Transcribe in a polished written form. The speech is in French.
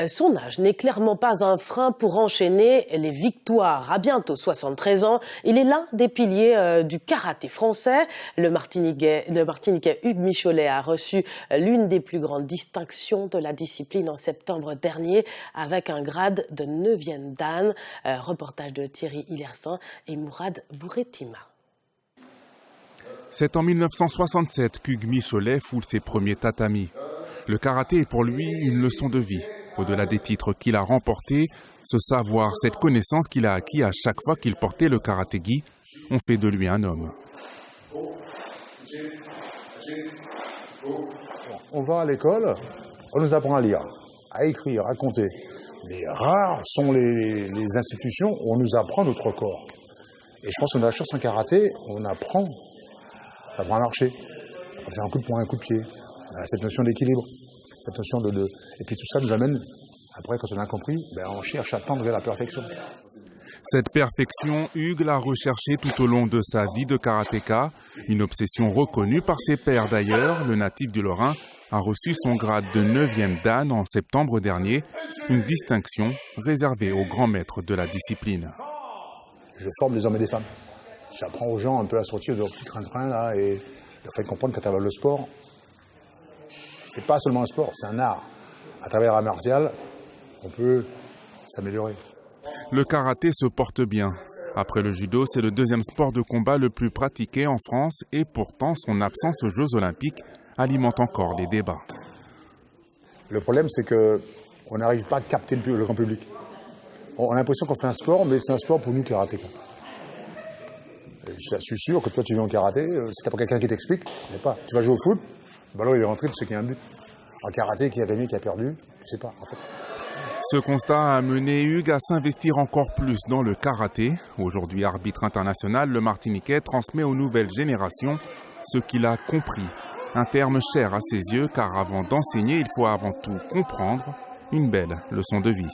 Son âge n'est clairement pas un frein pour enchaîner les victoires. À bientôt 73 ans, il est l'un des piliers du karaté français. Le Martiniquais Hugues Michelet a reçu l'une des plus grandes distinctions de la discipline en septembre dernier avec un grade de 9e dan. Reportage de Thierry Hillersin et Mourad Bouretima. C'est en 1967 qu'Hugues Michelet foule ses premiers tatamis. Le karaté est pour lui une leçon de vie. Au-delà des titres qu'il a remportés, ce savoir, cette connaissance qu'il a acquis à chaque fois qu'il portait le karaté-gi, ont fait de lui un homme. On va à l'école, on nous apprend à lire, à écrire, à compter. Mais rares sont les institutions où on nous apprend notre corps. Et je pense qu'on a la chance en karaté, on apprend à marcher, à faire un coup de poing, un coup de pied, à cette notion d'équilibre, cette notion de... Et puis tout ça nous amène, après quand on a compris, on cherche à tendre vers la perfection. Cette perfection, Hugues l'a recherchée tout au long de sa vie de karatéka, une obsession reconnue par ses pairs d'ailleurs. Le natif du Lorrain a reçu son grade de 9e dan en septembre dernier, une distinction réservée aux grands maîtres de la discipline. Je forme des hommes et des femmes. J'apprends aux gens un peu à sortir de leur petit train-train là et leur faire comprendre qu'à travers le sport, c'est pas seulement un sport, c'est un art. À travers l'art martial, on peut s'améliorer. Le karaté se porte bien. Après le judo, c'est le 2e sport de combat le plus pratiqué en France et pourtant son absence aux Jeux Olympiques alimente encore les débats. Le problème, c'est qu'on n'arrive pas à capter le grand public. On a l'impression qu'on fait un sport, mais c'est un sport pour nous karatéka. Je suis sûr que toi, tu viens au karaté, si tu n'as pas quelqu'un qui t'explique, tu ne sais pas. Tu vas jouer au foot, le ballon il est rentré, tu sais qu'il y a un but. En karaté, qui a gagné, qui a perdu, tu ne sais pas, en fait. Ce constat a amené Hugues à s'investir encore plus dans le karaté. Aujourd'hui arbitre international, le Martiniquais transmet aux nouvelles générations ce qu'il a compris. Un terme cher à ses yeux, car avant d'enseigner, il faut avant tout comprendre une belle leçon de vie.